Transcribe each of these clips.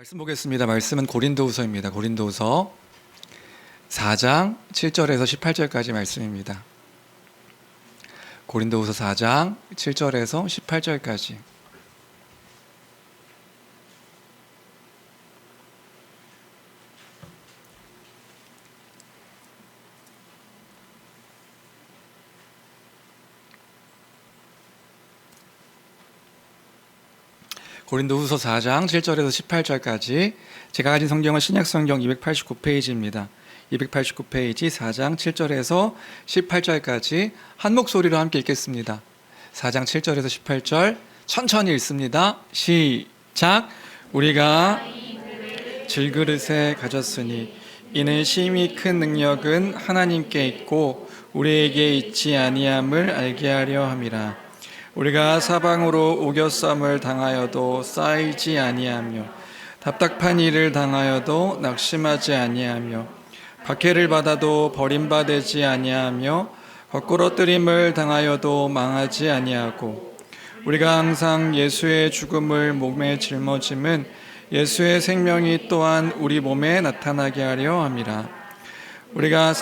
말씀 보겠습니다. 말씀은 고린도후서입니다. 고린도후서 4장 7절에서 18절까지 말씀입니다. 고린도후서 4장 7절에서 18절까지. 고린도후서 4장 7절에서 18절까지. 제가 가진 성경은 신약성경 289페이지입니다. 289페이지 4장 7절에서 18절까지 한 목소리로 함께 읽겠습니다. 4장 7절에서 18절 천천히 읽습니다. 시작. 우리가 질그릇에 가졌으니 이는 심히 큰 능력은 하나님께 있고 우리에게 있지 아니함을 알게 하려 함이라. 우리가 사방으로 우겨쌈을 당하여도 쌓이지 아니하며 답답한 일을 당하여도 낙심하지 아니하며 박해를 받아도 버림받지 아니하며 거꾸러뜨림을 당하여도 망하지 아니하고 우리가 항상 예수의 죽음을 몸에 짊어짐은 예수의 생명이 또한 우리 몸에 나타나게 하려 함이라. 우리가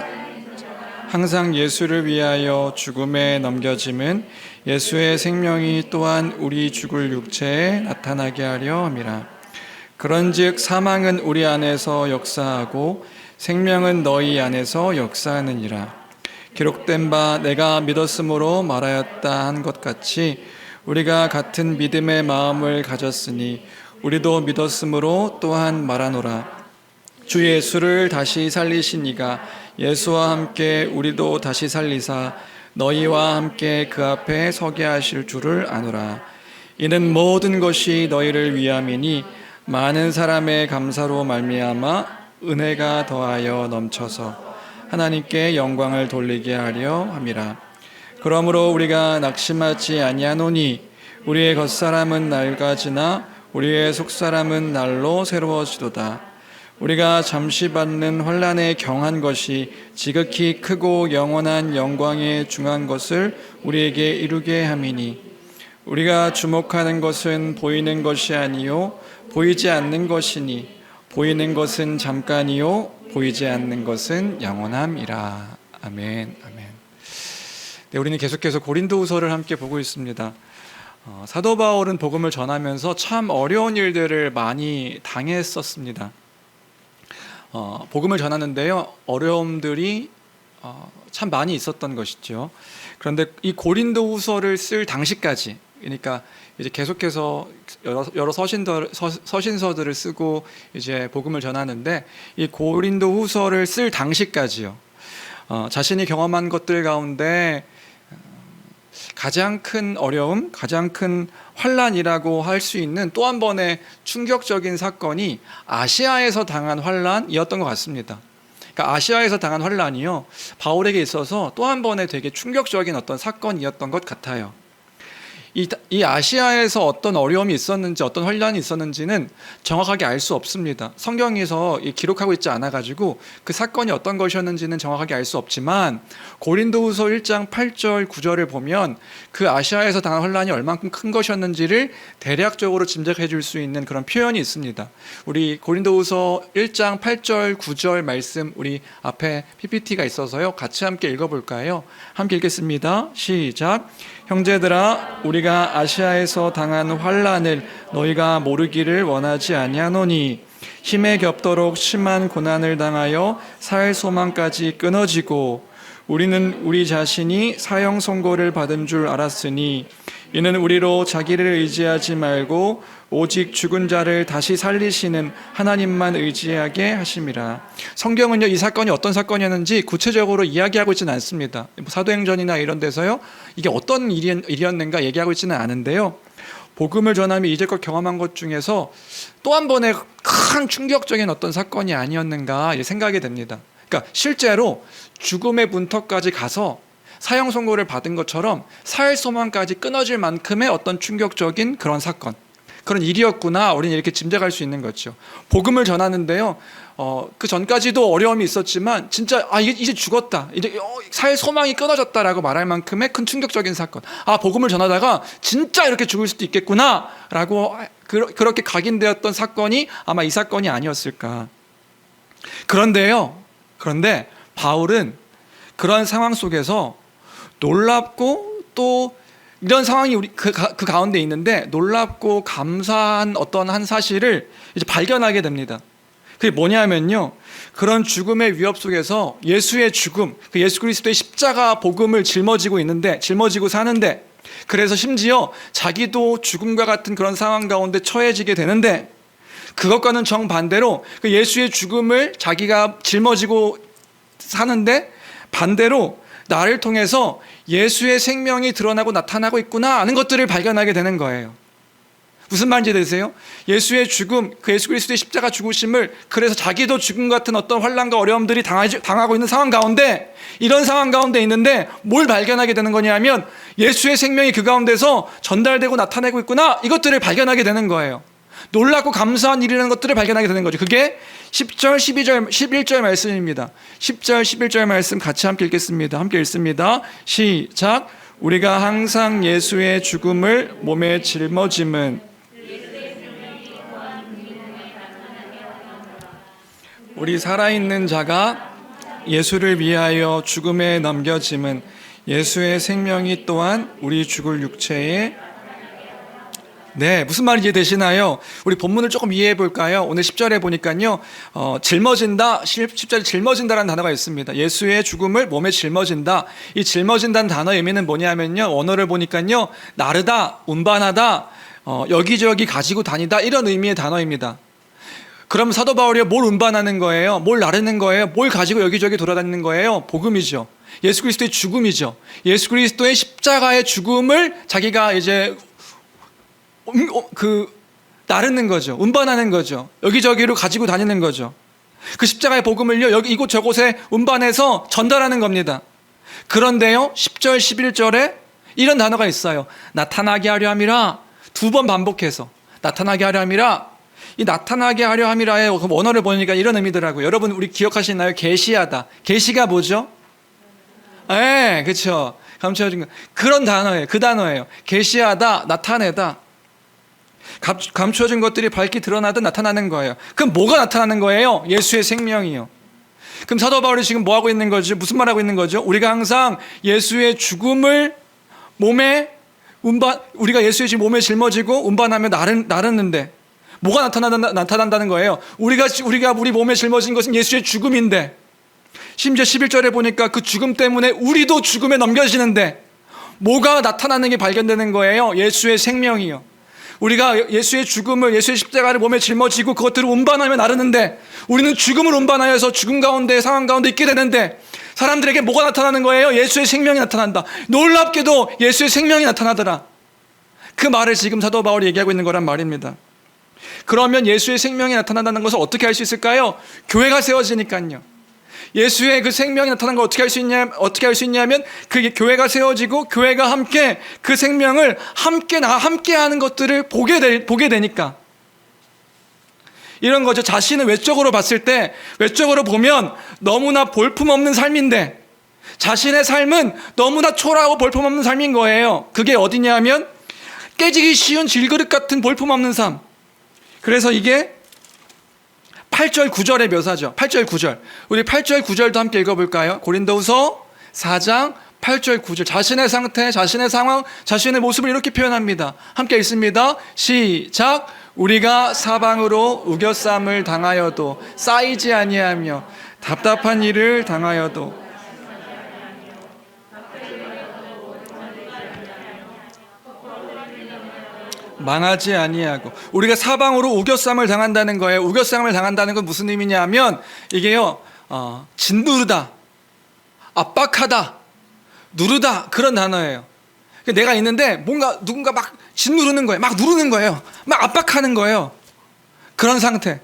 항상 예수를 위하여 죽음에 넘겨짐은 예수의 생명이 또한 우리 죽을 육체에 나타나게 하려 함이라. 그런즉 사망은 우리 안에서 역사하고 생명은 너희 안에서 역사하느니라. 기록된 바 내가 믿었으므로 말하였다 한 것 같이 우리가 같은 믿음의 마음을 가졌으니 우리도 믿었으므로 또한 말하노라. 주 예수를 다시 살리신 이가 예수와 함께 우리도 다시 살리사 너희와 함께 그 앞에 서게 하실 줄을 아노라. 이는 모든 것이 너희를 위함이니 많은 사람의 감사로 말미암아 은혜가 더하여 넘쳐서 하나님께 영광을 돌리게 하려 함이라. 그러므로 우리가 낙심하지 아니하노니 우리의 겉사람은 낡아지나 우리의 속사람은 날로 새로워지도다. 우리가 잠시 받는 환난에 경한 것이 지극히 크고 영원한 영광에 중한 것을 우리에게 이루게 함이니 우리가 주목하는 것은 보이는 것이 아니요 보이지 않는 것이니 보이는 것은 잠깐이요 보이지 않는 것은 영원함이라. 아멘. 아멘. 네, 우리는 계속해서 고린도후서를 함께 보고 있습니다. 사도 바울은 복음을 전하면서 참 어려운 일들을 많이 당했었습니다. 복음을 전하는데요, 어려움들이 참 많이 있었던 것이죠. 그런데 이 고린도후서를 쓸 당시까지, 그러니까 이제 계속해서 여러 서신서들을 쓰고 이제 복음을 전하는데, 이 고린도후서를 쓸 당시까지요, 자신이 경험한 것들 가운데 가장 큰 어려움, 가장 큰 환란이라고 할 수 있는 또 한 번의 충격적인 사건이 아시아에서 당한 환란이었던 것 같습니다. 그러니까 아시아에서 당한 환란이요, 바울에게 있어서 또 한 번의 되게 충격적인 어떤 사건이었던 것 같아요. 이 아시아에서 어떤 어려움이 있었는지, 어떤 환란이 있었는지는 정확하게 알 수 없습니다. 성경에서 기록하고 있지 않아가지고 그 사건이 어떤 것이었는지는 정확하게 알 수 없지만 고린도후서 1장 8절 9절을 보면 그 아시아에서 당한 환란이 얼만큼 큰 것이었는지를 대략적으로 짐작해 줄 수 있는 그런 표현이 있습니다. 우리 고린도후서 1장 8절 9절 말씀, 우리 앞에 PPT가 있어서요, 같이 함께 읽어볼까요? 함께 읽겠습니다. 시작. 형제들아, 우리가 아시아에서 당한 환난을 너희가 모르기를 원하지 아니하노니 힘에 겹도록 심한 고난을 당하여 살 소망까지 끊어지고 우리는 우리 자신이 사형 선고를 받은 줄 알았으니 이는 우리로 자기를 의지하지 말고 오직 죽은 자를 다시 살리시는 하나님만 의지하게 하심이라. 성경은요, 이 사건이 어떤 사건이었는지 구체적으로 이야기하고 있지는 않습니다. 사도행전이나 이런 데서요, 이게 어떤 일이었는가 얘기하고 있지는 않은데요, 복음을 전하며 이제껏 경험한 것 중에서 또 한 번의 큰 충격적인 어떤 사건이 아니었는가 생각이 됩니다. 그러니까 실제로 죽음의 문턱까지 가서 사형 선고를 받은 것처럼 살 소망까지 끊어질 만큼의 어떤 충격적인 그런 사건, 그런 일이었구나 우리는 이렇게 짐작할 수 있는 거죠. 복음을 전하는데요, 그 전까지도 어려움이 있었지만 진짜 이제 죽었다, 이제 살 소망이 끊어졌다라고 말할 만큼의 큰 충격적인 사건. 복음을 전하다가 진짜 이렇게 죽을 수도 있겠구나라고 그렇게 각인되었던 사건이 아마 이 사건이 아니었을까. 그런데 바울은 그런 상황 속에서 놀랍고 또 이런 상황이 그 가운데 있는데 놀랍고 감사한 어떤 한 사실을 이제 발견하게 됩니다. 그게 뭐냐면요, 그런 죽음의 위협 속에서 예수의 죽음, 그 예수 그리스도의 십자가 복음을 짊어지고 사는데, 그래서 심지어 자기도 죽음과 같은 그런 상황 가운데 처해지게 되는데, 그것과는 정반대로 그 예수의 죽음을 자기가 짊어지고 사는데 반대로 나를 통해서 예수의 생명이 드러나고 나타나고 있구나 하는 것들을 발견하게 되는 거예요. 무슨 말인지 되세요? 예수의 죽음, 그 예수 그리스도의 십자가 죽으심을, 그래서 자기도 죽음 같은 어떤 환난과 어려움들이 당하고 있는 상황 가운데, 이런 상황 가운데 있는데 뭘 발견하게 되는 거냐면 예수의 생명이 그 가운데서 전달되고 나타내고 있구나, 이것들을 발견하게 되는 거예요. 놀랍고 감사한 일이라는 것들을 발견하게 되는 거죠. 그게 10절, 12절, 11절 말씀입니다. 10절, 11절 말씀 같이 함께 읽겠습니다. 함께 읽습니다. 시작. 우리가 항상 예수의 죽음을 몸에 짊어짐은 우리 살아있는 자가 예수를 위하여 죽음에 넘겨짐은 예수의 생명이 또한 우리 죽을 육체에, 네, 무슨 말인지 이해되시나요? 우리 본문을 조금 이해해 볼까요? 오늘 10절에 보니까요, 짊어진다, 10절에 짊어진다라는 단어가 있습니다. 예수의 죽음을 몸에 짊어진다. 이 짊어진다는 단어의 의미는 뭐냐면요, 언어를 보니까요, 나르다, 운반하다, 여기저기 가지고 다니다, 이런 의미의 단어입니다. 그럼 사도 바울이 뭘 운반하는 거예요? 뭘 나르는 거예요? 뭘 가지고 여기저기 돌아다니는 거예요? 복음이죠. 예수 그리스도의 죽음이죠. 예수 그리스도의 십자가의 죽음을 자기가 이제 나르는 거죠. 운반하는 거죠. 여기저기로 가지고 다니는 거죠. 그 십자가의 복음을요, 여기 이곳 저곳에 운반해서 전달하는 겁니다. 그런데요, 10절 11절에 이런 단어가 있어요. 나타나게 하려 함이라. 2번 반복해서 나타나게 하려 함이라. 이 나타나게 하려 함이라의 원어를 보니까 이런 의미더라고요. 여러분 우리 기억하시나요? 계시하다. 계시가 뭐죠? 네, 그렇죠. 감춰진 거. 그런 단어예요. 그 단어예요. 계시하다, 나타내다. 감추어진 것들이 밝게 드러나듯 나타나는 거예요. 그럼 뭐가 나타나는 거예요? 예수의 생명이요. 그럼 사도 바울이 지금 뭐 하고 있는 거죠? 무슨 말 하고 있는 거죠? 우리가 항상 예수의 죽음을 우리가 예수의 지금 몸에 짊어지고 운반하며 나르는데, 뭐가 나타난다는 거예요? 우리 몸에 짊어진 것은 예수의 죽음인데, 심지어 11절에 보니까 그 죽음 때문에 우리도 죽음에 넘겨지는데, 뭐가 나타나는 게 발견되는 거예요? 예수의 생명이요. 우리가 예수의 죽음을, 예수의 십자가를 몸에 짊어지고 그것들을 운반하며 나르는데, 우리는 죽음을 운반하여서 죽음 가운데, 상황 가운데 있게 되는데, 사람들에게 뭐가 나타나는 거예요? 예수의 생명이 나타난다. 놀랍게도 예수의 생명이 나타나더라. 그 말을 지금 사도 바울이 얘기하고 있는 거란 말입니다. 그러면 예수의 생명이 나타난다는 것을 어떻게 알 수 있을까요? 교회가 세워지니까요. 예수의 그 생명이 나타난 걸 어떻게 알 수 있냐면 그게 교회가 세워지고 교회가 함께 그 생명을 함께 하는 것들을 보게 되니까. 이런 거죠. 자신을 외적으로 봤을 때, 외적으로 보면 너무나 볼품없는 삶인데, 자신의 삶은 너무나 초라하고 볼품없는 삶인 거예요. 그게 어디냐면 깨지기 쉬운 질그릇 같은 볼품없는 삶. 그래서 이게 8절 9절의 묘사죠. 8절 9절. 우리 8절 9절도 함께 읽어볼까요? 고린도후서 4장 8절 9절. 자신의 상태, 자신의 상황, 자신의 모습을 이렇게 표현합니다. 함께 읽습니다. 시작. 우리가 사방으로 우겨쌈을 당하여도 쌓이지 아니하며 답답한 일을 당하여도 망하지 아니하고. 우리가 사방으로 우겨쌈을 당한다는 거예요. 우겨쌈을 당한다는 건 무슨 의미냐면 이게요, 짓누르다, 압박하다, 누르다, 그런 단어예요. 내가 있는데 뭔가 누군가 막 짓누르는 거예요. 막 누르는 거예요. 막 압박하는 거예요. 그런 상태.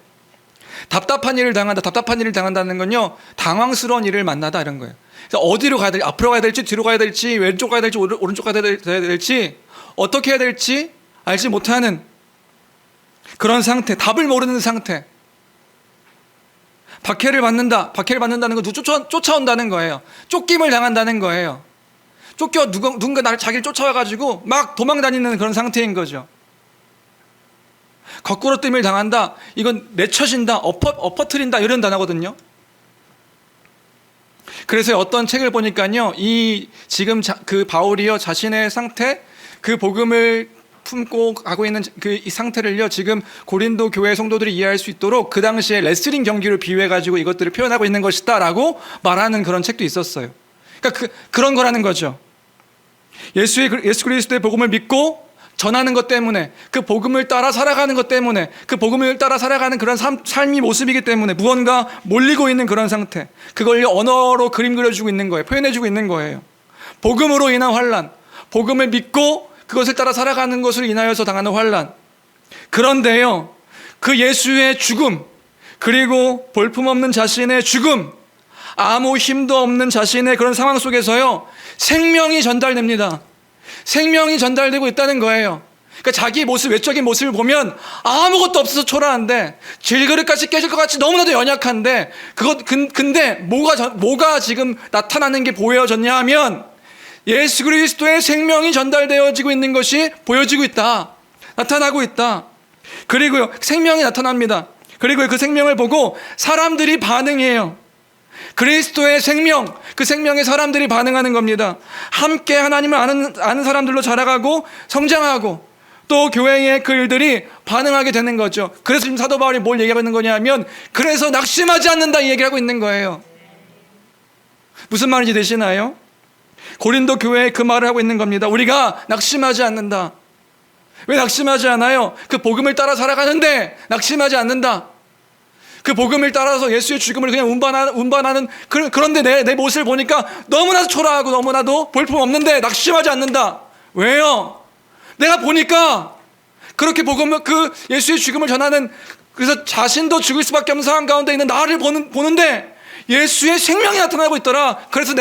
답답한 일을 당한다. 답답한 일을 당한다는 건요, 당황스러운 일을 만나다, 이런 거예요. 그래서 어디로 가야 될지, 앞으로 가야 될지, 뒤로 가야 될지, 왼쪽 가야 될지, 오른쪽 가야 될지, 어떻게 해야 될지 알지 못하는 그런 상태, 답을 모르는 상태. 박해를 받는다는 건 쫓아온다는 거예요. 쫓김을 당한다는 거예요. 누군가 자기를 쫓아와가지고 막 도망다니는 그런 상태인 거죠. 거꾸로 뜸을 당한다. 이건 내쳐진다, 엎어트린다 이런 단어거든요. 그래서 어떤 책을 보니까요, 지금 그 바울이요 자신의 상태, 그 복음을 품고 가고 있는 이 상태를요 지금 고린도 교회 성도들이 이해할 수 있도록 그 당시에 레슬링 경기를 비유해 가지고 이것들을 표현하고 있는 것이다라고 말하는 그런 책도 있었어요. 그러니까 그런 거라는 거죠. 예수 그리스도의 복음을 믿고 전하는 것 때문에, 그 복음을 따라 살아가는 것 때문에, 그 복음을 따라 살아가는 그런 삶이 모습이기 때문에 무언가 몰리고 있는 그런 상태, 그걸 언어로 그림 그려주고 있는 거예요. 표현해주고 있는 거예요. 복음으로 인한 환난, 복음을 믿고 그것을 따라 살아가는 것을 인하여서 당하는 환난. 그런데요, 그 예수의 죽음, 그리고 볼품없는 자신의 죽음, 아무 힘도 없는 자신의 그런 상황 속에서요 생명이 전달됩니다. 생명이 전달되고 있다는 거예요. 그러니까 자기 모습, 외적인 모습을 보면 아무것도 없어서 초라한데, 질그릇같이 깨질 것 같이 너무나도 연약한데, 근데 뭐가 지금 나타나는 게 보여졌냐 하면 예수 그리스도의 생명이 전달되어지고 있는 것이 보여지고 있다. 나타나고 있다. 그리고요, 생명이 나타납니다. 그리고 그 생명을 보고 사람들이 반응해요. 그리스도의 생명, 그 생명에 사람들이 반응하는 겁니다. 함께 하나님을 아는 사람들로 자라가고 성장하고 또 교회의 그 일들이 반응하게 되는 거죠. 그래서 지금 사도 바울이 뭘 얘기하고 있는 거냐면, 그래서 낙심하지 않는다 이 얘기를 하고 있는 거예요. 무슨 말인지 되시나요? 고린도 교회에 그 말을 하고 있는 겁니다. 우리가 낙심하지 않는다. 왜 낙심하지 않아요? 그 복음을 따라 살아가는데 낙심하지 않는다. 그 복음을 따라서 예수의 죽음을 그냥 운반하는 그런데 내 모습을 보니까 너무나도 초라하고 너무나도 볼품없는데 낙심하지 않는다. 왜요? 내가 보니까 그렇게 그 예수의 죽음을 전하는, 그래서 자신도 죽을 수밖에 없는 상황 가운데 있는 나를 보는데 예수의 생명이 나타나고 있더라. 그래서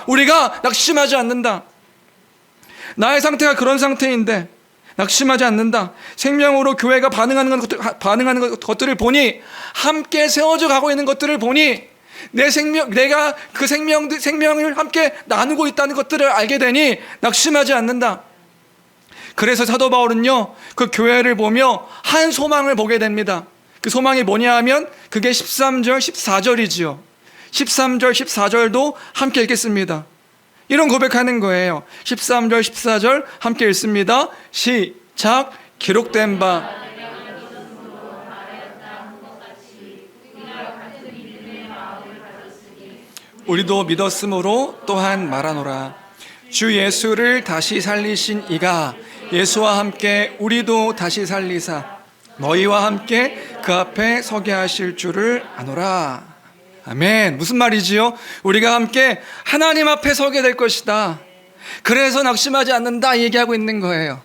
우리가 낙심하지 않는다. 나의 상태가 그런 상태인데 낙심하지 않는다. 생명으로 교회가 반응하는 것들을 보니, 함께 세워져 가고 있는 것들을 보니, 내가 그 생명을 함께 나누고 있다는 것들을 알게 되니 낙심하지 않는다. 그래서 사도 바울은요, 그 교회를 보며 한 소망을 보게 됩니다. 그 소망이 뭐냐 하면 그게 13절, 14절이지요. 13절, 14절도 함께 읽겠습니다. 이런 고백하는 거예요. 13절, 14절 함께 읽습니다. 시작. 기록된 바 우리도 믿었으므로 또한 말하노라. 주 예수를 다시 살리신 이가 예수와 함께 우리도 다시 살리사 너희와 함께 그 앞에 서게 하실 줄을 아노라. 아멘. 무슨 말이지요? 우리가 함께 하나님 앞에 서게 될 것이다. 그래서 낙심하지 않는다 얘기하고 있는 거예요.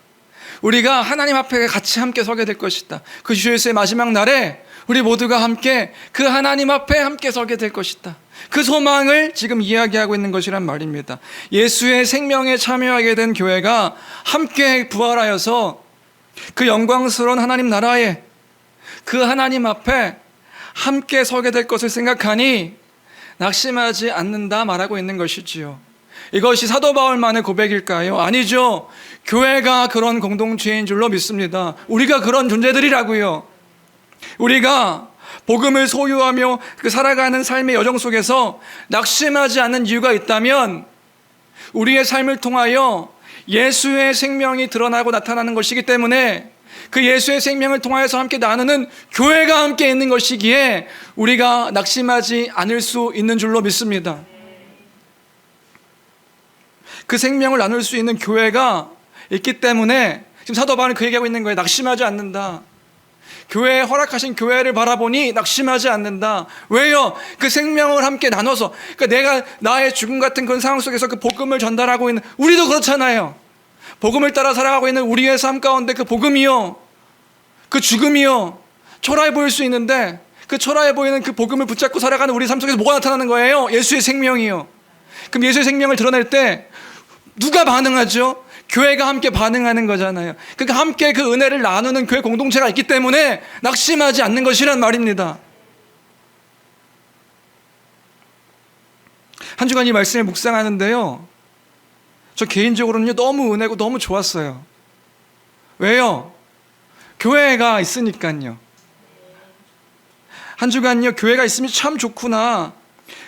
우리가 하나님 앞에 같이 함께 서게 될 것이다. 그 주 예수의 마지막 날에 우리 모두가 함께 그 하나님 앞에 함께 서게 될 것이다. 그 소망을 지금 이야기하고 있는 것이란 말입니다. 예수의 생명에 참여하게 된 교회가 함께 부활하여서 그 영광스러운 하나님 나라에, 그 하나님 앞에 함께 서게 될 것을 생각하니 낙심하지 않는다 말하고 있는 것이지요. 이것이 사도 바울만의 고백일까요? 아니죠. 교회가 그런 공동체인 줄로 믿습니다. 우리가 그런 존재들이라고요. 우리가 복음을 소유하며 그 살아가는 삶의 여정 속에서 낙심하지 않는 이유가 있다면, 우리의 삶을 통하여 예수의 생명이 드러나고 나타나는 것이기 때문에, 그 예수의 생명을 통하여서 함께 나누는 교회가 함께 있는 것이기에 우리가 낙심하지 않을 수 있는 줄로 믿습니다. 그 생명을 나눌 수 있는 교회가 있기 때문에 지금 사도 바울은 그 얘기하고 있는 거예요. 낙심하지 않는다. 교회에 허락하신 교회를 바라보니 낙심하지 않는다. 왜요? 그 생명을 함께 나눠서, 그러니까 내가 나의 죽음 같은 그런 상황 속에서 그 복음을 전달하고 있는, 우리도 그렇잖아요. 복음을 따라 살아가고 있는 우리의 삶 가운데 그 복음이요, 그 죽음이요, 초라해 보일 수 있는데, 그 초라해 보이는 그 복음을 붙잡고 살아가는 우리 삶 속에서 뭐가 나타나는 거예요? 예수의 생명이요. 그럼 예수의 생명을 드러낼 때 누가 반응하죠? 교회가 함께 반응하는 거잖아요. 그러니까 함께 그 은혜를 나누는 교회 공동체가 있기 때문에 낙심하지 않는 것이란 말입니다. 한 주간 이 말씀을 묵상하는데요, 저 개인적으로는요 너무 은혜고 너무 좋았어요. 왜요? 교회가 있으니까요. 한 주간요 교회가 있으면 참 좋구나.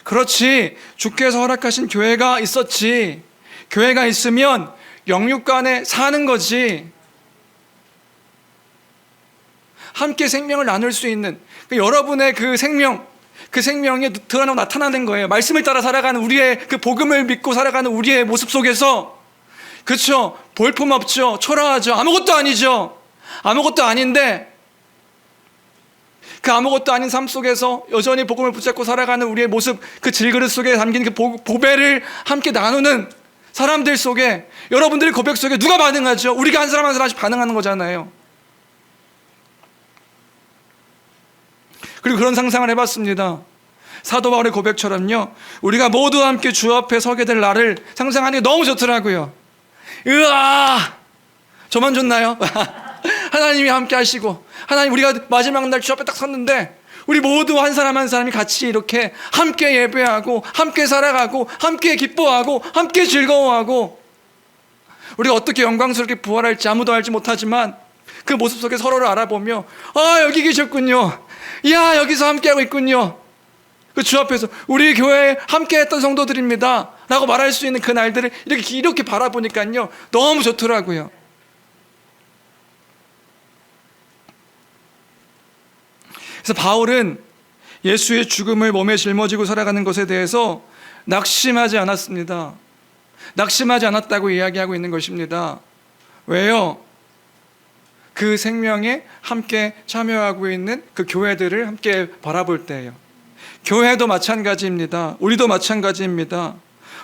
그렇지, 주께서 허락하신 교회가 있었지. 교회가 있으면 영육간에 사는 거지. 함께 생명을 나눌 수 있는 여러분의 그 생명이 드러나고 나타나는 거예요. 말씀을 따라 살아가는 우리의 그 복음을 믿고 살아가는 우리의 모습 속에서, 그렇죠? 볼품없죠, 초라하죠, 아무것도 아니죠. 아무것도 아닌데 그 아무것도 아닌 삶 속에서 여전히 복음을 붙잡고 살아가는 우리의 모습, 그 질그릇 속에 담긴 그 보배를 함께 나누는 사람들 속에, 여러분들의 고백 속에 누가 반응하죠? 우리가 한 사람 한 사람씩 반응하는 거잖아요. 그리고 그런 상상을 해봤습니다. 사도 바울의 고백처럼요, 우리가 모두 함께 주 앞에 서게 될 날을 상상하는 게 너무 좋더라고요. 으아, 저만 좋나요? 하나님이 함께 하시고, 하나님, 우리가 마지막 날 주 앞에 딱 섰는데 우리 모두 한 사람 한 사람이 같이 이렇게 함께 예배하고 함께 살아가고 함께 기뻐하고 함께 즐거워하고, 우리가 어떻게 영광스럽게 부활할지 아무도 알지 못하지만 그 모습 속에 서로를 알아보며, 아, 여기 계셨군요, 야, 여기서 함께하고 있군요, 그 주 앞에서 우리 교회에 함께했던 성도들입니다 라고 말할 수 있는 그 날들을 이렇게 바라보니까요 너무 좋더라고요. 그래서 바울은 예수의 죽음을 몸에 짊어지고 살아가는 것에 대해서 낙심하지 않았습니다. 낙심하지 않았다고 이야기하고 있는 것입니다. 왜요? 그 생명에 함께 참여하고 있는 그 교회들을 함께 바라볼 때예요. 교회도 마찬가지입니다. 우리도 마찬가지입니다.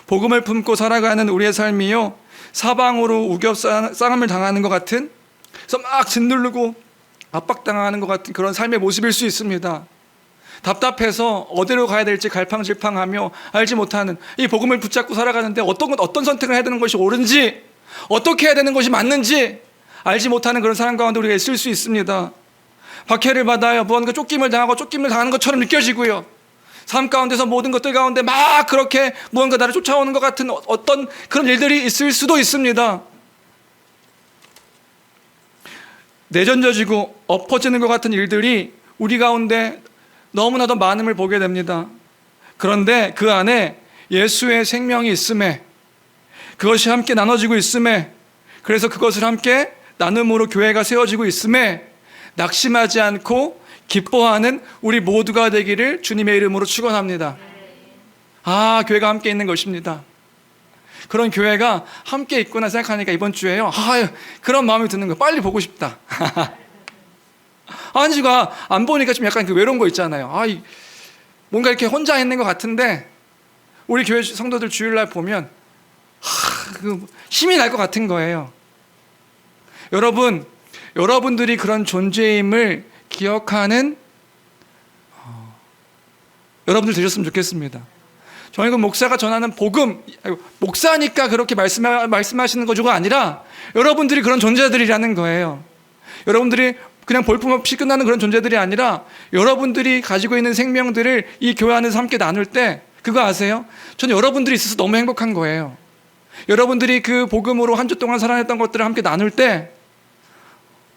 복음을 품고 살아가는 우리의 삶이요, 사방으로 우겨싸움을 당하는 것 같은, 그래서 막 짓누르고 압박당하는 것 같은 그런 삶의 모습일 수 있습니다. 답답해서 어디로 가야 될지 갈팡질팡하며 알지 못하는, 이 복음을 붙잡고 살아가는데 어떤 선택을 해야 되는 것이 옳은지, 어떻게 해야 되는 것이 맞는지 알지 못하는 그런 사람 가운데 우리가 있을 수 있습니다. 박해를 받아요. 무언가 쫓김을 당하는 것처럼 느껴지고요. 삶 가운데서 모든 것들 가운데 막 그렇게 무언가 나를 쫓아오는 것 같은 어떤 그런 일들이 있을 수도 있습니다. 내던져지고 엎어지는 것 같은 일들이 우리 가운데 너무나도 많음을 보게 됩니다. 그런데 그 안에 예수의 생명이 있음에, 그것이 함께 나눠지고 있음에, 그래서 그것을 함께 나눔으로 교회가 세워지고 있음에 낙심하지 않고 기뻐하는 우리 모두가 되기를 주님의 이름으로 축원합니다. 아, 교회가 함께 있는 것입니다. 그런 교회가 함께 있구나 생각하니까 이번 주에요, 그런 마음이 드는 거예요. 빨리 보고 싶다. 한 주가 안 보니까 좀 약간 그 외로운 거 있잖아요. 뭔가 이렇게 혼자 있는 것 같은데 우리 교회 성도들 주일날 보면 그 힘이 날 것 같은 거예요. 여러분들이 그런 존재임을 기억하는 여러분들 되셨으면 좋겠습니다. 저희가 목사가 전하는 복음, 목사니까 그렇게 말씀하시는 거가 아니라 여러분들이 그런 존재들이라는 거예요. 여러분들이 그냥 볼품없이 끝나는 그런 존재들이 아니라 여러분들이 가지고 있는 생명들을 이 교회 안에서 함께 나눌 때, 그거 아세요? 저는 여러분들이 있어서 너무 행복한 거예요. 여러분들이 그 복음으로 한 주 동안 살아냈던 것들을 함께 나눌 때,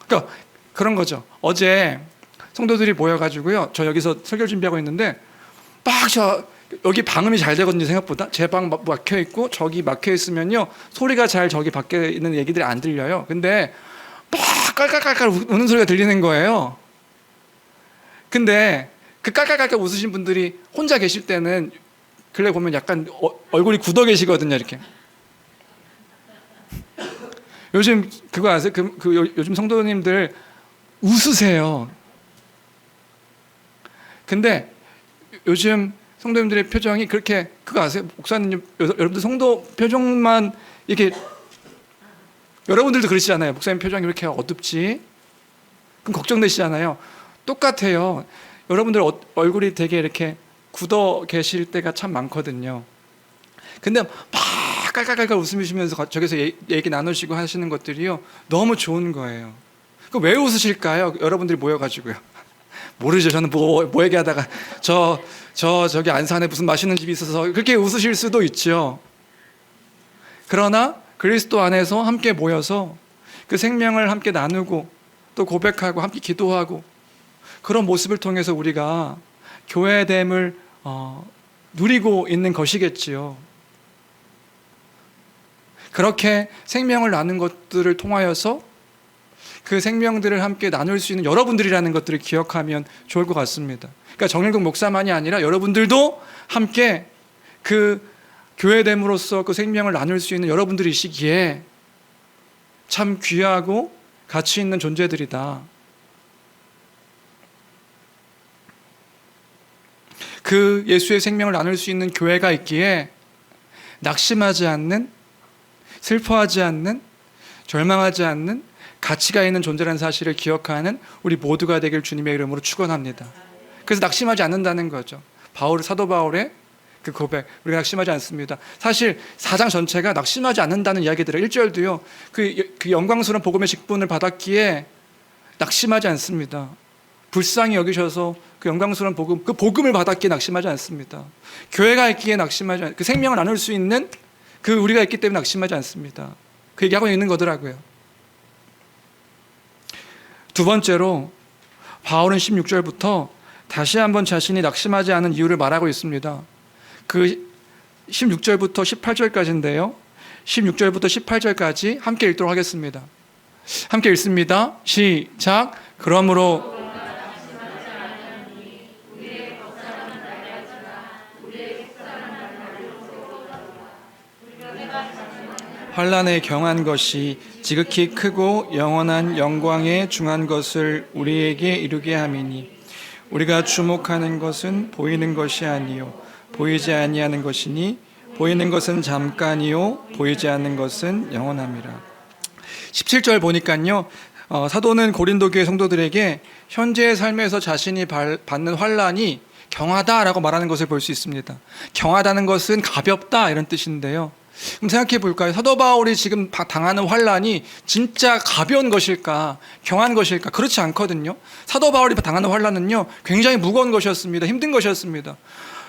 그러니까 그런 거죠. 어제 성도들이 모여가지고요, 저 여기서 설교 준비하고 있는데 여기 방음이 잘 되거든요. 생각보다 제 방 막혀 있고 저기 막혀 있으면요 소리가 잘 저기 밖에 있는 얘기들이 안 들려요. 근데 막 깔깔깔깔 우는 소리가 들리는 거예요. 근데 그 깔깔깔깔 웃으신 분들이 혼자 계실 때는 근래 보면 약간 얼굴이 굳어 계시거든요. 이렇게. 요즘 그거 아세요? 요즘 성도님들 웃으세요. 근데 요즘 성도님들의 표정이 그렇게, 그거 아세요? 목사님, 여러분들 성도 표정만 이렇게, 여러분들도 그러시잖아요. 목사님 표정이 이렇게 어둡지? 그럼 걱정되시잖아요. 똑같아요. 여러분들 얼굴이 되게 이렇게 굳어 계실 때가 참 많거든요. 근데 막 깔깔깔깔 웃으시면서 저기서 얘기 나누시고 하시는 것들이요 너무 좋은 거예요. 그 왜 웃으실까요? 여러분들이 모여가지고요. 모르죠. 저는 뭐 얘기하다가 저기 안산에 무슨 맛있는 집이 있어서 그렇게 웃으실 수도 있죠. 그러나 그리스도 안에서 함께 모여서 그 생명을 함께 나누고 또 고백하고 함께 기도하고 그런 모습을 통해서 우리가 교회됨을 누리고 있는 것이겠지요. 그렇게 생명을 나눈 것들을 통하여서 그 생명들을 함께 나눌 수 있는 여러분들이라는 것들을 기억하면 좋을 것 같습니다. 그러니까 정일국 목사만이 아니라 여러분들도 함께 그 교회됨으로써 그 생명을 나눌 수 있는 여러분들이시기에 참 귀하고 가치 있는 존재들이다. 그 예수의 생명을 나눌 수 있는 교회가 있기에 낙심하지 않는, 슬퍼하지 않는, 절망하지 않는 가치가 있는 존재라는 사실을 기억하는 우리 모두가 되길 주님의 이름으로 축원합니다. 그래서 낙심하지 않는다는 거죠. 사도 바울의 그 고백, 우리가 낙심하지 않습니다. 사실 4장 전체가 낙심하지 않는다는 이야기들을 1절도요. 그 영광스러운 복음의 직분을 받았기에 낙심하지 않습니다. 불쌍히 여기셔서 그 영광스러운 복음, 그 복음을 받았기에 낙심하지 않습니다. 교회가 있기에 낙심하지 않습니다. 그 생명을 나눌 수 있는 그 우리가 있기 때문에 낙심하지 않습니다. 그 얘기하고 있는 거더라고요. 두 번째로 바울은 16절부터 다시 한번 자신이 낙심하지 않은 이유를 말하고 있습니다. 그 16절부터 18절까지인데요. 16절부터 18절까지 함께 읽도록 하겠습니다. 함께 읽습니다. 시작. 그러므로 환난에 경한 것이 지극히 크고 영원한 영광에 중한 것을 우리에게 이루게 함이니 우리가 주목하는 것은 보이는 것이 아니요 보이지 아니하는 것이니 보이는 것은 잠깐이요 보이지 않는 것은 영원함이라. 17절 보니까요. 사도는 고린도 교회 성도들에게 현재의 삶에서 자신이 받는 환난이 경하다라고 말하는 것을 볼 수 있습니다. 경하다는 것은 가볍다 이런 뜻인데요. 그럼 생각해 볼까요? 사도 바울이 지금 당하는 환난이 진짜 가벼운 것일까? 경한 것일까? 그렇지 않거든요. 사도 바울이 당하는 환난은요 굉장히 무거운 것이었습니다. 힘든 것이었습니다.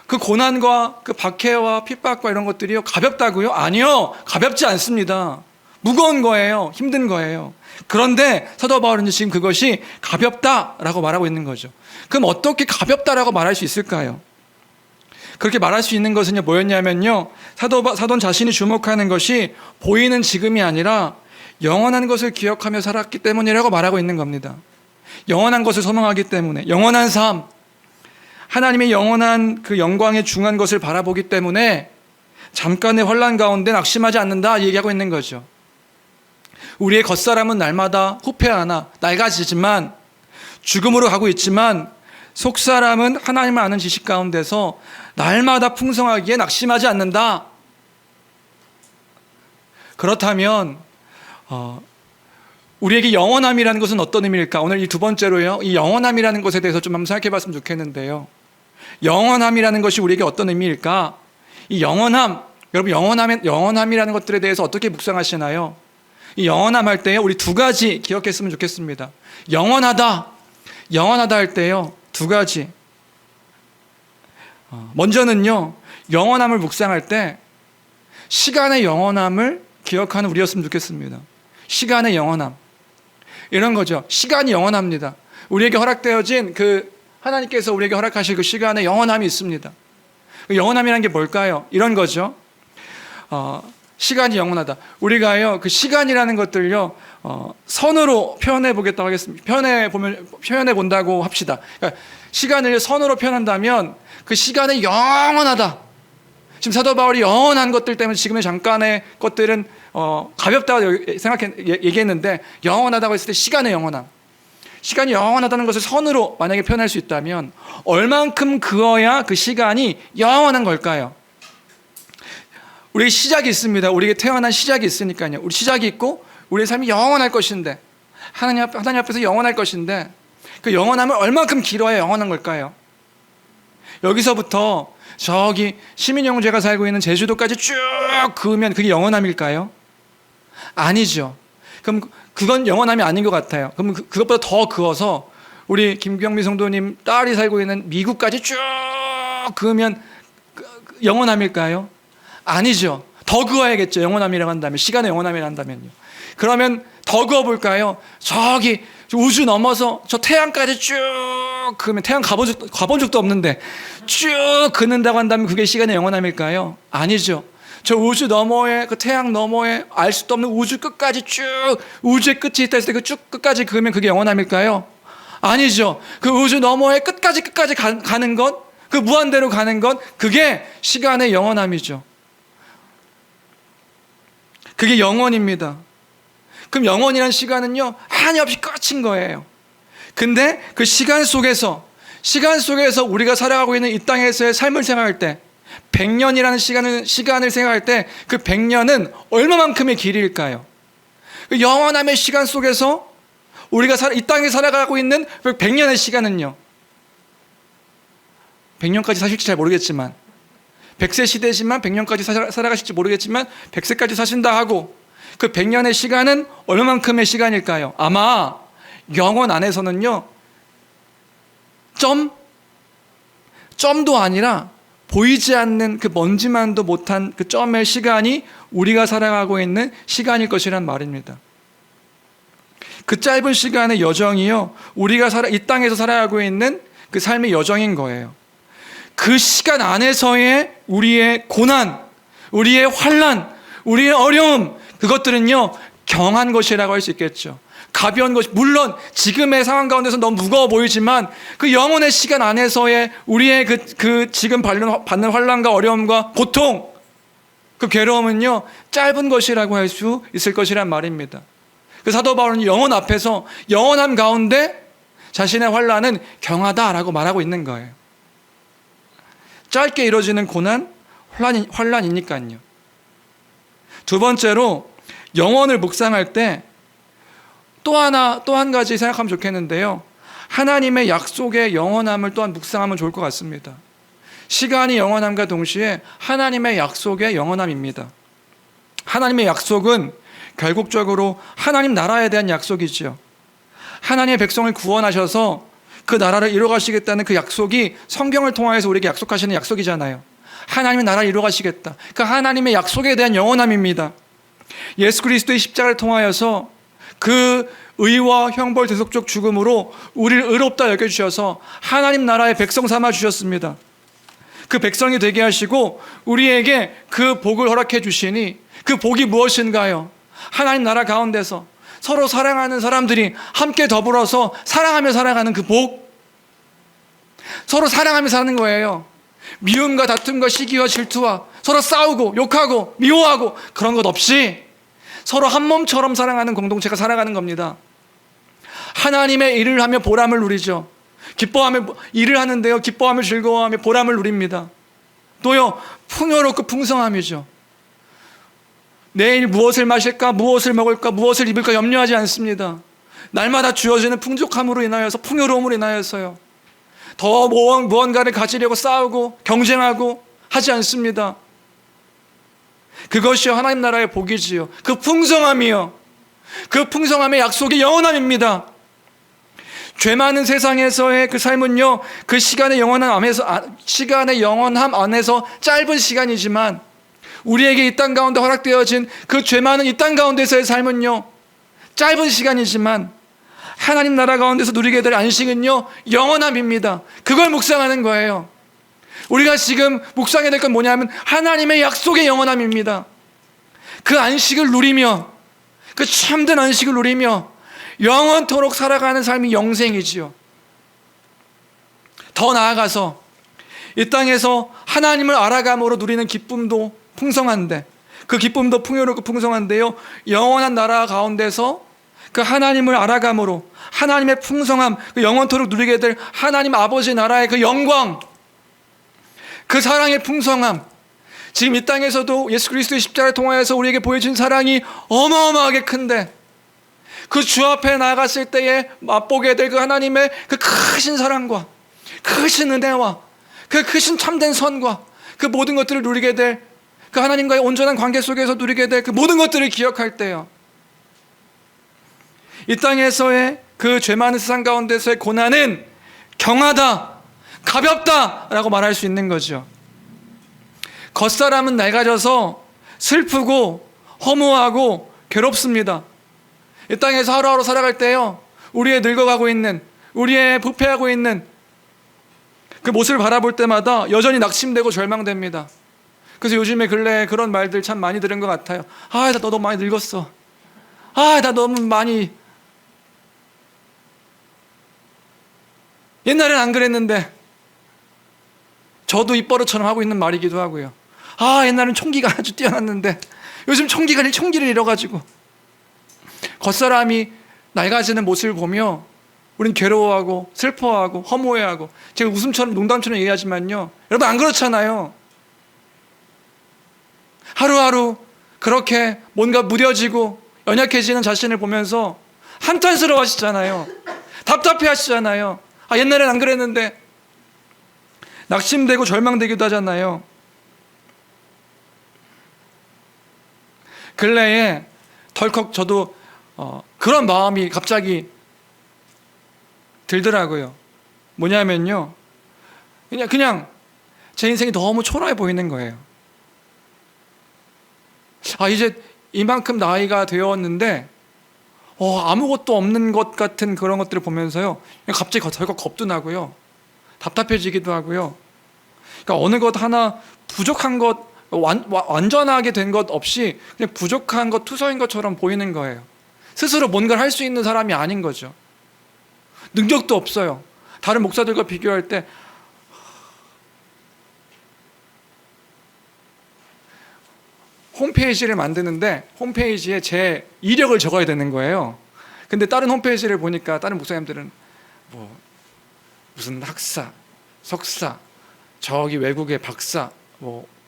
그 고난과 그 박해와 핍박과 이런 것들이요 가볍다고요? 아니요, 가볍지 않습니다. 무거운 거예요. 힘든 거예요. 그런데 사도 바울은 지금 그것이 가볍다라고 말하고 있는 거죠. 그럼 어떻게 가볍다라고 말할 수 있을까요? 그렇게 말할 수 있는 것은 뭐였냐면요, 사도는 자신이 주목하는 것이 보이는 지금이 아니라 영원한 것을 기억하며 살았기 때문이라고 말하고 있는 겁니다. 영원한 것을 소망하기 때문에, 영원한 삶, 하나님의 영원한 그 영광에 중한 것을 바라보기 때문에 잠깐의 환난 가운데 낙심하지 않는다 얘기하고 있는 거죠. 우리의 겉사람은 날마다 후패하나 낡아지지만 죽음으로 가고 있지만 속사람은 하나님을 아는 지식 가운데서 날마다 풍성하기에 낙심하지 않는다. 그렇다면 우리에게 영원함이라는 것은 어떤 의미일까? 오늘 이 두 번째로요, 이 영원함이라는 것에 대해서 좀 한번 생각해 봤으면 좋겠는데요. 영원함이라는 것이 우리에게 어떤 의미일까? 이 영원함, 여러분 영원함이라는 것들에 대해서 어떻게 묵상하시나요? 이 영원함 할 때요, 우리 두 가지 기억했으면 좋겠습니다. 영원하다 할 때요, 두 가지. 먼저는요, 영원함을 묵상할 때 시간의 영원함을 기억하는 우리였으면 좋겠습니다. 시간의 영원함. 이런 거죠. 시간이 영원합니다. 우리에게 허락되어진 그 하나님께서 우리에게 허락하실 그 시간의 영원함이 있습니다. 그 영원함이라는 게 뭘까요? 이런 거죠. 시간이 영원하다. 우리가요, 그 시간이라는 것들요, 선으로 표현해 보겠다고 하겠습니다. 표현해 본다고 합시다. 그러니까 시간을 선으로 표현한다면 그 시간이 영원하다. 지금 사도 바울이 영원한 것들 때문에 지금의 잠깐의 것들은 가볍다고 얘기했는데, 영원하다고 했을 때 시간의 영원함. 시간이 영원하다는 것을 선으로 만약에 표현할 수 있다면 얼만큼 그어야 그 시간이 영원한 걸까요? 우리에게 시작이 있습니다. 우리에게 태어난 시작이 있으니까요. 우리 시작이 있고 우리의 삶이 영원할 것인데, 하나님 앞에서 영원할 것인데, 그 영원함을 얼만큼 길어야 영원한 걸까요? 여기서부터 저기 시민영제가 살고 있는 제주도까지 쭉 그으면 그게 영원함일까요? 아니죠. 그럼 그건 영원함이 아닌 것 같아요. 그럼 그것보다 더 그어서 우리 김경미 성도님 딸이 살고 있는 미국까지 쭉 그으면 영원함일까요? 아니죠. 더 그어야겠죠. 영원함이라고 한다면, 시간의 영원함이라고 한다면요. 그러면 더 그어볼까요? 저기 우주 넘어서 저 태양까지 쭉 그으면, 태양 가본 적도 없는데 쭉 그는다고 한다면 그게 시간의 영원함일까요? 아니죠. 저 우주 너머에, 그 태양 너머에 알 수도 없는 우주 끝까지 쭉, 우주의 끝이 있다 했을 때 그 쭉 끝까지 그으면 그게 영원함일까요? 아니죠. 그 우주 너머에 끝까지 가는 것, 그 무한대로 가는 것, 그게 시간의 영원함이죠. 그게 영원입니다. 그럼 영원이란 시간은요, 한없이 끝인 거예요. 근데 그 시간 속에서 우리가 살아가고 있는 이 땅에서의 삶을 생각할 때, 100년이라는 시간을 생각할 때 그 100년은 얼마만큼의 길이일까요? 그 영원함의 시간 속에서 우리가 이 땅에 살아가고 있는 그 100년의 시간은요, 100년까지 사실지 잘 모르겠지만, 100세 시대지만 100년까지 살아가실지 모르겠지만 100세까지 사신다 하고, 그 100년의 시간은 얼마만큼의 시간일까요? 아마 영원 안에서는요, 점도 아니라 보이지 않는 그 먼지만도 못한 그 점의 시간이 우리가 살아가고 있는 시간일 것이란 말입니다. 그 짧은 시간의 여정이요, 우리가 이 땅에서 살아가고 있는 그 삶의 여정인 거예요. 그 시간 안에서의 우리의 고난, 우리의 환난, 우리의 어려움, 그것들은요, 경한 것이라고 할 수 있겠죠. 가벼운 것, 물론 지금의 상황 가운데서 너무 무거워 보이지만 그 영혼의 시간 안에서의 우리의 그 지금 받는 환난과 어려움과 고통, 그 괴로움은요, 짧은 것이라고 할 수 있을 것이란 말입니다. 그 사도 바울은 영혼 앞에서, 영원함 가운데 자신의 환난은 경하다라고 말하고 있는 거예요. 짧게 이루어지는 고난, 환난이니까요. 두 번째로, 영혼을 묵상할 때 또 한 가지 생각하면 좋겠는데요. 하나님의 약속의 영원함을 또한 묵상하면 좋을 것 같습니다. 시간이 영원함과 동시에 하나님의 약속의 영원함입니다. 하나님의 약속은 결국적으로 하나님 나라에 대한 약속이죠. 하나님의 백성을 구원하셔서 그 나라를 이루어가시겠다는 그 약속이 성경을 통하여서 우리에게 약속하시는 약속이잖아요. 하나님의 나라를 이루어가시겠다. 그 하나님의 약속에 대한 영원함입니다. 예수 그리스도의 십자가를 통하여서 그 의와 형벌 대속적 죽음으로 우리를 의롭다 여겨주셔서 하나님 나라의 백성 삼아 주셨습니다. 그 백성이 되게 하시고 우리에게 그 복을 허락해 주시니, 그 복이 무엇인가요? 하나님 나라 가운데서 서로 사랑하는 사람들이 함께 더불어서 사랑하며 살아가는 그 복, 서로 사랑하며 사는 거예요. 미움과 다툼과 시기와 질투와 서로 싸우고 욕하고 미워하고 그런 것 없이 서로 한 몸처럼 사랑하는 공동체가 살아가는 겁니다. 하나님의 일을 하며 보람을 누리죠. 기뻐하며 일을 하는데요, 기뻐하며 즐거워하며 보람을 누립니다. 또요, 풍요롭고 풍성함이죠. 내일 무엇을 마실까, 무엇을 먹을까, 무엇을 입을까 염려하지 않습니다. 날마다 주어지는 풍족함으로 인하여서, 풍요로움으로 인하여서요, 더 무언가를 가지려고 싸우고 경쟁하고 하지 않습니다. 그것이 하나님 나라의 복이지요. 그 풍성함이요, 그 풍성함의 약속이 영원함입니다. 죄 많은 세상에서의 그 삶은요, 그 시간의 영원함 안에서 짧은 시간이지만 우리에게 이 땅 가운데 허락되어진 그 죄 많은 이 땅 가운데서의 삶은요, 짧은 시간이지만 하나님 나라 가운데서 누리게 될 안식은요, 영원함입니다. 그걸 묵상하는 거예요. 우리가 지금 묵상해야 될 건 뭐냐면 하나님의 약속의 영원함입니다. 그 안식을 누리며, 그 참된 안식을 누리며 영원토록 살아가는 삶이 영생이지요. 더 나아가서 이 땅에서 하나님을 알아감으로 누리는 기쁨도 풍성한데, 그 기쁨도 풍요롭고 풍성한데요, 영원한 나라 가운데서 그 하나님을 알아감으로 하나님의 풍성함, 그 영원토록 누리게 될 하나님 아버지 나라의 그 영광, 그 사랑의 풍성함, 지금 이 땅에서도 예수 그리스도의 십자가를 통하여서 우리에게 보여준 사랑이 어마어마하게 큰데, 그 주 앞에 나아갔을 때에 맛보게 될 그 하나님의 그 크신 사랑과 크신 은혜와 그 그 크신 참된 선과 그 모든 것들을 누리게 될, 그 하나님과의 온전한 관계 속에서 누리게 될 그 모든 것들을 기억할 때요, 이 땅에서의 그 죄 많은 세상 가운데서의 고난은 경하다, 가볍다라고 말할 수 있는 거죠. 겉사람은 낡아져서 슬프고 허무하고 괴롭습니다. 이 땅에서 하루하루 살아갈 때요, 우리의 늙어가고 있는, 우리의 부패하고 있는 그 모습을 바라볼 때마다 여전히 낙심되고 절망됩니다. 그래서 요즘에 근래에 그런 말들 참 많이 들은 것 같아요. 나 너무 많이 늙었어. 나 너무 많이, 옛날엔 안 그랬는데. 저도 입버릇처럼 하고 있는 말이기도 하고요. 옛날엔 총기가 아주 뛰어났는데 요즘 총기를 잃어가지고. 겉사람이 낡아지는 모습을 보며 우린 괴로워하고 슬퍼하고 허무해하고, 제가 웃음처럼 농담처럼 얘기하지만요, 여러분 안 그렇잖아요. 하루하루 그렇게 뭔가 무뎌지고 연약해지는 자신을 보면서 한탄스러워 하시잖아요. 답답해 하시잖아요. 옛날엔 안 그랬는데. 낙심되고 절망되기도 하잖아요. 근래에 덜컥 저도 그런 마음이 갑자기 들더라고요. 뭐냐면요, 그냥 제 인생이 너무 초라해 보이는 거예요. 이제 이만큼 나이가 되었는데 아무것도 없는 것 같은 그런 것들을 보면서요, 갑자기 덜컥 겁도 나고요, 답답해지기도 하고요. 그러니까 어느 것 하나 부족한 것, 완전하게 된 것 없이 그냥 부족한 것, 투서인 것처럼 보이는 거예요. 스스로 뭔가를 할 수 있는 사람이 아닌 거죠. 능력도 없어요. 다른 목사들과 비교할 때 홈페이지를 만드는데 홈페이지에 제 이력을 적어야 되는 거예요. 근데 다른 홈페이지를 보니까 다른 목사님들은 무슨 학사, 석사, 저기 외국의 박사,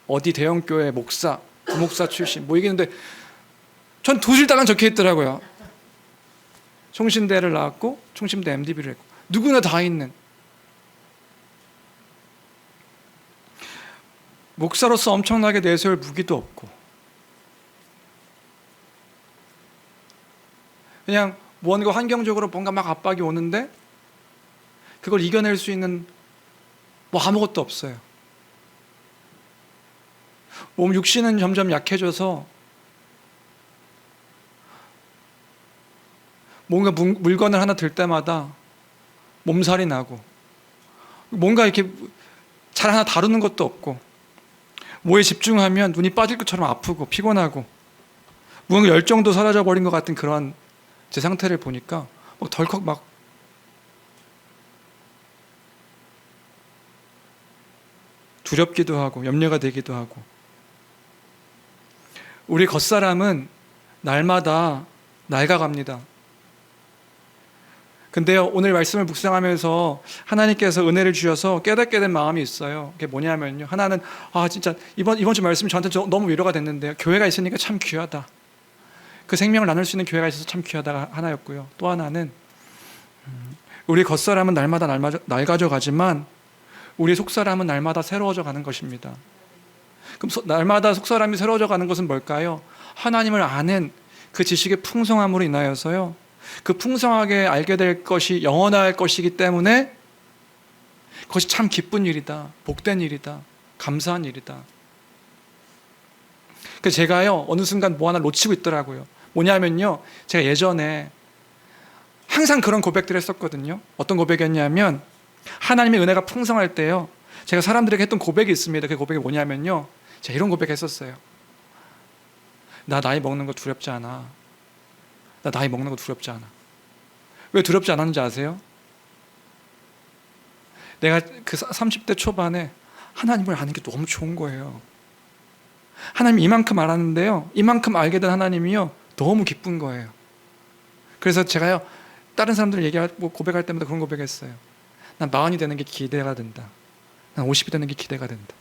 어디 대형교회 목사, 부목사 출신 얘기했는데 전 도실다간 적혀 있더라고요. 총신대를 나왔고 총신대 MDB를 했고, 누구나 다 있는. 목사로서 엄청나게 내세울 무기도 없고, 그냥 뭔가 환경적으로 뭔가 막 압박이 오는데 그걸 이겨낼 수 있는 아무것도 없어요. 몸 육신은 점점 약해져서 뭔가 물건을 하나 들 때마다 몸살이 나고, 뭔가 이렇게 잘 하나 다루는 것도 없고, 뭐에 집중하면 눈이 빠질 것처럼 아프고 피곤하고, 뭔가 열정도 사라져 버린 것 같은 그런 제 상태를 보니까 덜컥 두렵기도 하고 염려가 되기도 하고. 우리 겉사람은 날마다 낡아갑니다. 근데요, 오늘 말씀을 묵상하면서 하나님께서 은혜를 주셔서 깨닫게 된 마음이 있어요. 그게 뭐냐면요, 하나는 진짜 이번 주 말씀이 저한테 너무 위로가 됐는데요, 교회가 있으니까 참 귀하다. 그 생명을 나눌 수 있는 교회가 있어서 참 귀하다가 하나였고요. 또 하나는 우리 겉사람은 날마다 낡아져 가지만 우리 속사람은 날마다 새로워져 가는 것입니다. 그럼 날마다 속사람이 새로워져 가는 것은 뭘까요? 하나님을 아는 그 지식의 풍성함으로 인하여서요, 그 풍성하게 알게 될 것이 영원할 것이기 때문에 그것이 참 기쁜 일이다, 복된 일이다, 감사한 일이다. 그래서 제가요, 어느 순간 뭐 하나 놓치고 있더라고요. 뭐냐면요, 제가 예전에 항상 그런 고백들을 했었거든요. 어떤 고백이었냐면, 하나님의 은혜가 풍성할 때요, 제가 사람들에게 했던 고백이 있습니다. 그 고백이 뭐냐면요, 제가 이런 고백했었어요. 나 나이 먹는 거 두렵지 않아. 나 나이 먹는 거 두렵지 않아. 왜 두렵지 않았는지 아세요? 내가 그 30대 초반에 하나님을 아는 게 너무 좋은 거예요. 하나님 이만큼 알았는데요, 이만큼 알게 된 하나님이요, 너무 기쁜 거예요. 그래서 제가요, 다른 사람들 얘기하고 고백할 때마다 그런 고백했어요. 난 40이 되는 게 기대가 된다. 난 50이 되는 게 기대가 된다.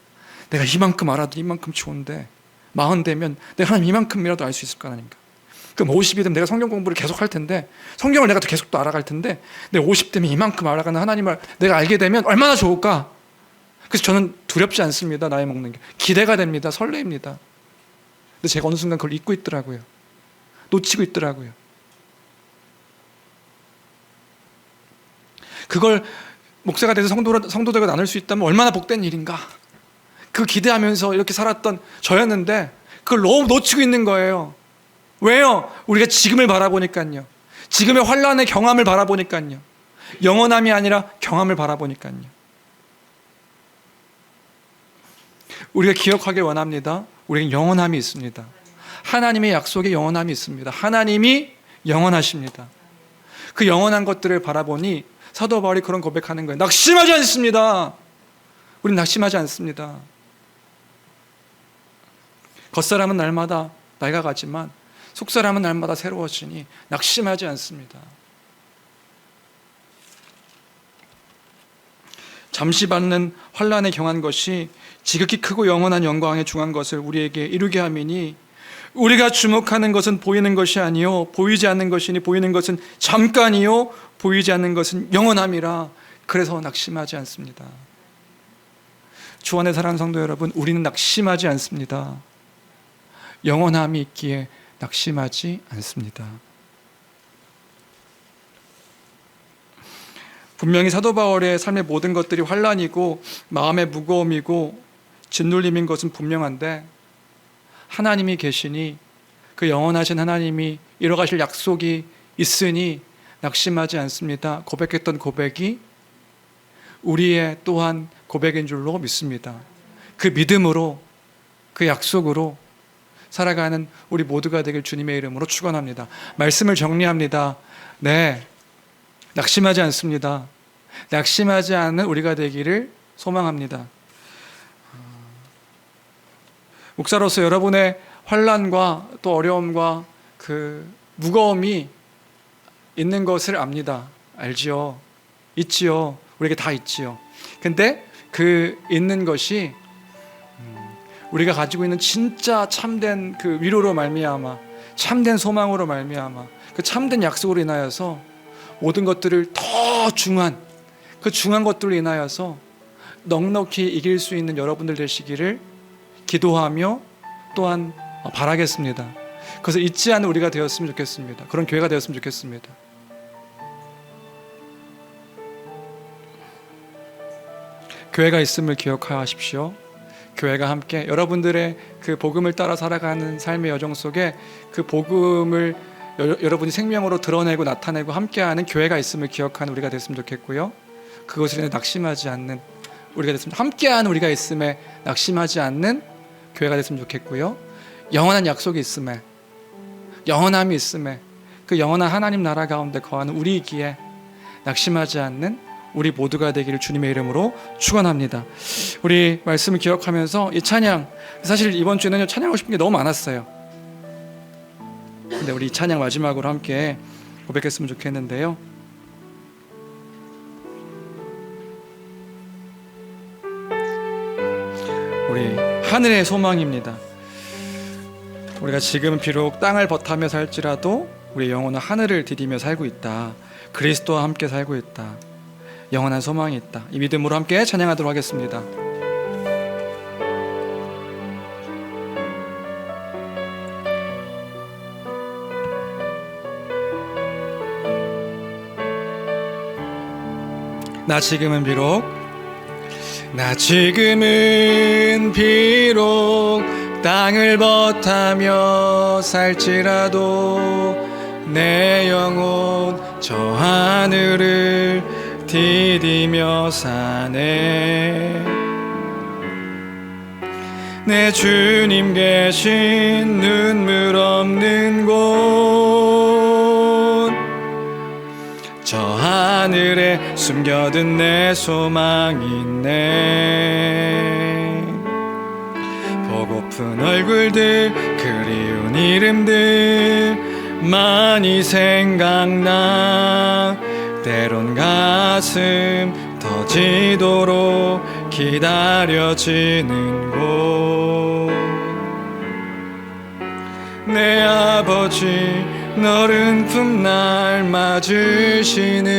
내가 이만큼 알아도 이만큼 좋은데 40 되면 내가 하나님 이만큼이라도 알 수 있을까, 하나님과. 그럼 50이 되면 내가 성경 공부를 계속 할 텐데, 성경을 내가 계속 또 알아갈 텐데, 내가 50 되면 이만큼 알아가는 하나님을 내가 알게 되면 얼마나 좋을까. 그래서 저는 두렵지 않습니다. 나이 먹는 게. 기대가 됩니다. 설레입니다. 근데 제가 어느 순간 그걸 잊고 있더라고요. 놓치고 있더라고요. 그걸 목사가 돼서 성도들과 나눌 수 있다면 얼마나 복된 일인가. 그 기대하면서 이렇게 살았던 저였는데 그걸 너무 놓치고 있는 거예요. 왜요? 우리가 지금을 바라보니까요. 지금의 환란의 경험을 바라보니까요. 영원함이 아니라 경험을 바라보니까요. 우리가 기억하길 원합니다. 우리에게 영원함이 있습니다. 하나님의 약속에 영원함이 있습니다. 하나님이 영원하십니다. 그 영원한 것들을 바라보니 사도 바울이 그런 고백하는 거예요. 낙심하지 않습니다. 우리는 낙심하지 않습니다. 겉사람은 날마다 낡아가지만 속사람은 날마다 새로워지니 낙심하지 않습니다. 잠시 받는 환난에 경한 것이 지극히 크고 영원한 영광에 중한 것을 우리에게 이루게 함이니 우리가 주목하는 것은 보이는 것이 아니요 보이지 않는 것이니 보이는 것은 잠깐이요 보이지 않는 것은 영원함이라. 그래서 낙심하지 않습니다. 주 안에 사랑하는 성도 여러분, 우리는 낙심하지 않습니다. 영원함이 있기에 낙심하지 않습니다. 분명히 사도 바울의 삶의 모든 것들이 환난이고 마음의 무거움이고 짓눌림인 것은 분명한데 하나님이 계시니 그 영원하신 하나님이 이뤄가실 약속이 있으니 낙심하지 않습니다. 고백했던 고백이 우리의 또한 고백인 줄로 믿습니다. 그 믿음으로 그 약속으로 살아가는 우리 모두가 되길 주님의 이름으로 축원합니다. 말씀을 정리합니다. 네, 낙심하지 않습니다. 낙심하지 않는 우리가 되기를 소망합니다. 목사로서 여러분의 환난과 또 어려움과 그 무거움이 있는 것을 압니다. 알지요? 있지요. 우리에게 다 있지요. 근데 그 있는 것이 우리가 가지고 있는 진짜 참된 그 위로로 말미암아, 참된 소망으로 말미암아, 그 참된 약속으로 인하여서 모든 것들을 더 중한 그 중한 것들로 인하여서 넉넉히 이길 수 있는 여러분들 되시기를 기도하며 또한 바라겠습니다. 그래서 잊지 않는 우리가 되었으면 좋겠습니다. 그런 교회가 되었으면 좋겠습니다. 교회가 있음을 기억하십시오. 교회가 함께 여러분들의 그 복음을 따라 살아가는 삶의 여정 속에 그 복음을 여러분이 생명으로 드러내고 나타내고 함께하는 교회가 있음을 기억하는 우리가 됐으면 좋겠고요. 그것을 인해 낙심하지 않는 우리가 됐으면, 함께하는 우리가 있음에 낙심하지 않는 교회가 됐으면 좋겠고요. 영원한 약속이 있음에, 영원함이 있음에, 그 영원한 하나님 나라 가운데 거하는 우리이기에 낙심하지 않는 우리 모두가 되기를 주님의 이름으로 축원합니다. 우리 말씀을 기억하면서 이 찬양, 사실 이번 주에는 찬양하고 싶은 게 너무 많았어요. 근데 우리 이 찬양 마지막으로 함께 고백했으면 좋겠는데요. 우리 하늘의 소망입니다. 우리가 지금 비록 땅을 버타며 살지라도 우리의 영혼은 하늘을 디디며 살고 있다. 그리스도와 함께 살고 있다. 영원한 소망이 있다. 이 믿음으로 함께 찬양하도록 하겠습니다. 나 지금은 비록 땅을 버타며 살지라도 내 영혼 저 하늘을 디디며 사네. 내 주님 계신 눈물 없는 곳, 저 하늘에 숨겨둔 내 소망이 있네. 보고픈 얼굴들, 그리운 이름들 많이 생각나. 때론 가슴 터지도록 기다려지는 곳. 내 아버지 너른 품 날 맞으시는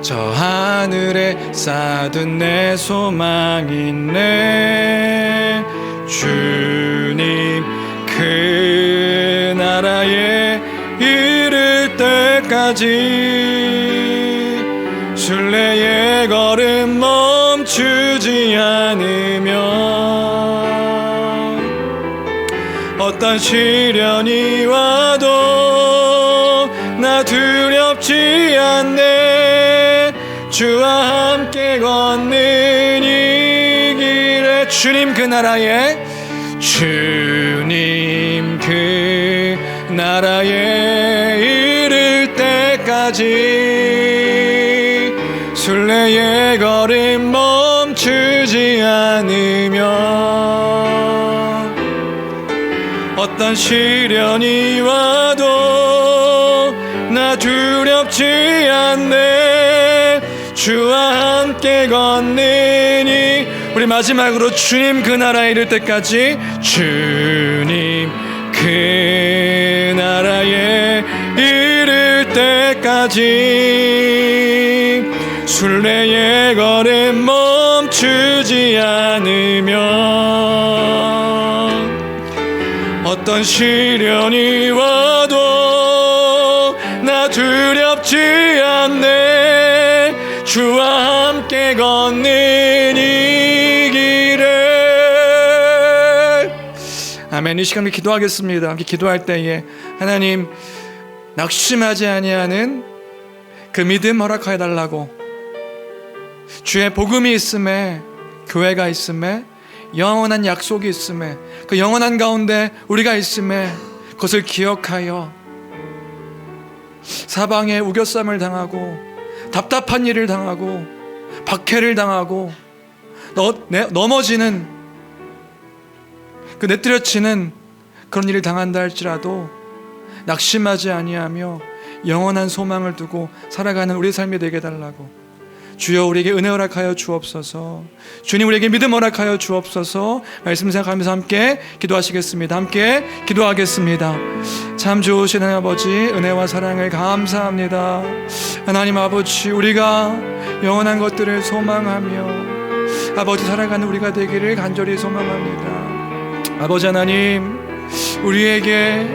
저 하늘에 쌓둔 내 소망이네. 주님 그 나라에 이를 때까지 순례의 걸음 멈추지 않으면 어떤 시련이 와도 나 두렵지 않네. 주와 함께 걷는 이 길에 주님 그 나라에 주님 그 나라에 이를 때까지 순례의 걸음 멈추지 않으면 어떤 시련이 와도 나 두렵지 않네. 주와 함께 걷는 이 우리 마지막으로 주님 그 나라에 이를 때까지 주님 그 나라에 이를 때까지 순례의 걸음 멈추지 않으면 어떤 시련이 와도 나 두렵지 않네. 주와 함께 걷는 이 길에. 아멘. 이 시간에 기도하겠습니다. 함께 기도할 때에 하나님 낙심하지 아니하는 그 믿음 허락하여 달라고. 주의 복음이 있음에, 교회가 있음에, 영원한 약속이 있음에, 그 영원한 가운데 우리가 있음에 그것을 기억하여 사방에 우겨쌈을 당하고 답답한 일을 당하고 박해를 당하고 넘어지는 그 내뜨려치는 그런 일을 당한다 할지라도 낙심하지 아니하며 영원한 소망을 두고 살아가는 우리의 삶이 되게 달라고. 주여 우리에게 은혜 허락하여 주옵소서. 주님 우리에게 믿음 허락하여 주옵소서. 말씀 생각하면서 함께 기도하시겠습니다. 함께 기도하겠습니다. 참 좋으신 하나님 아버지, 은혜와 사랑을 감사합니다. 하나님 아버지, 우리가 영원한 것들을 소망하며 아버지 살아가는 우리가 되기를 간절히 소망합니다. 아버지 하나님, 우리에게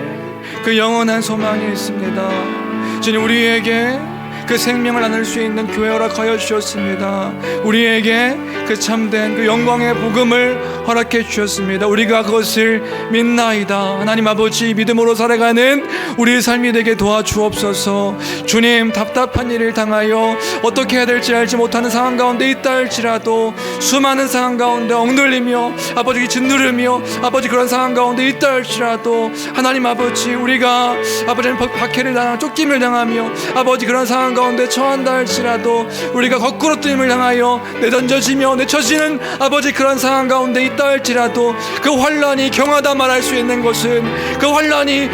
그 영원한 소망이 있습니다. 주님 우리에게 그 생명을 나눌 수 있는 교회 허락하여 주셨습니다. 우리에게 그 참된 그 영광의 복음을 허락해 주셨습니다. 우리가 그것을 믿나이다. 하나님 아버지, 믿음으로 살아가는 우리의 삶이 되게 도와주옵소서. 주님, 답답한 일을 당하여 어떻게 해야 될지 알지 못하는 상황 가운데 있다 할지라도 수많은 상황 가운데 억눌리며 아버지 짓누르며 아버지 그런 상황 가운데 있다 할지라도 하나님 아버지, 우리가 아버지는 박해를 당하며 쫓김을 당하며 아버지 그런 상황 가운데 처한다 할지라도 우리가 거꾸로 뛰임을 당하여 내던져지며 내쳐지는 아버지 그런 상황 가운데 있다 할지라도 그 환난이 경하다 말할 수 있는 것은, 그 환난이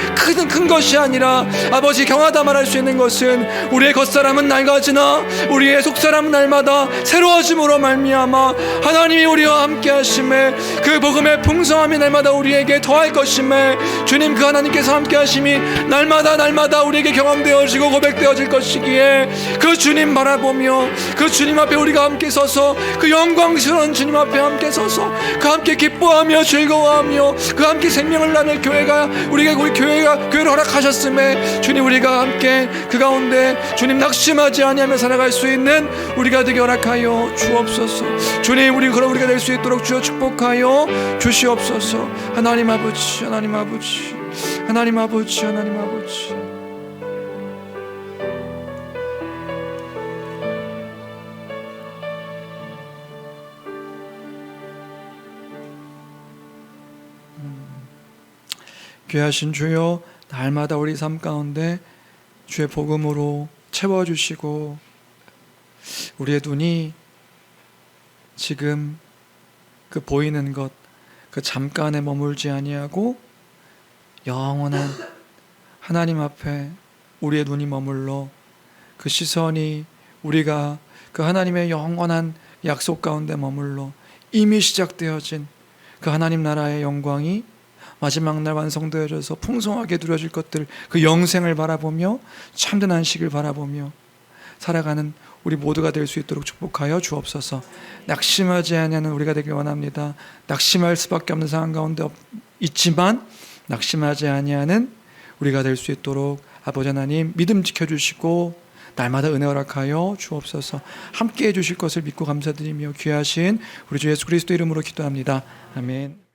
큰 것이 아니라 아버지 경하다 말할 수 있는 것은 우리의 겉사람은 낡아지나 우리의 속사람은 날마다 새로워짐으로 말미암아 하나님이 우리와 함께 하심에 그 복음의 풍성함이 날마다 우리에게 더할 것임에 주님 그 하나님께서 함께 하심이 날마다 우리에게 경험되어지고 고백되어질 것이기에 그 주님 바라보며 그 주님 앞에 우리가 함께 서서 그 영광스러운 주님 앞에 함께 서서 그 함께 기뻐하며 즐거워하며 그 함께 생명을 나눌 교회가 우리 교회를 허락하셨음에 주님 우리가 함께 그 가운데 주님 낙심하지 아니하며 살아갈 수 있는 우리가 되게 허락하여 주옵소서. 주님 우리가 될 수 있도록 주여 축복하여 주시옵소서. 하나님 아버지, 하나님 아버지, 하나님 아버지, 하나님 아버지. 귀하신 주여, 날마다 우리 삶 가운데 주의 복음으로 채워주시고 우리의 눈이 지금 그 보이는 것, 그 잠깐에 머물지 아니하고 영원한 하나님 앞에 우리의 눈이 머물러 그 시선이 우리가 그 하나님의 영원한 약속 가운데 머물러 이미 시작되어진 그 하나님 나라의 영광이 마지막 날 완성되어져서 풍성하게 누려질 것들, 그 영생을 바라보며 참된 안식을 바라보며 살아가는 우리 모두가 될 수 있도록 축복하여 주옵소서. 낙심하지 아니하는 우리가 되길 원합니다. 낙심할 수밖에 없는 상황 가운데 있지만 낙심하지 아니하는 우리가 될 수 있도록 아버지 하나님 믿음 지켜주시고 날마다 은혜 허락하여 주옵소서. 함께해 주실 것을 믿고 감사드리며 귀하신 우리 주 예수 그리스도 이름으로 기도합니다. 아멘.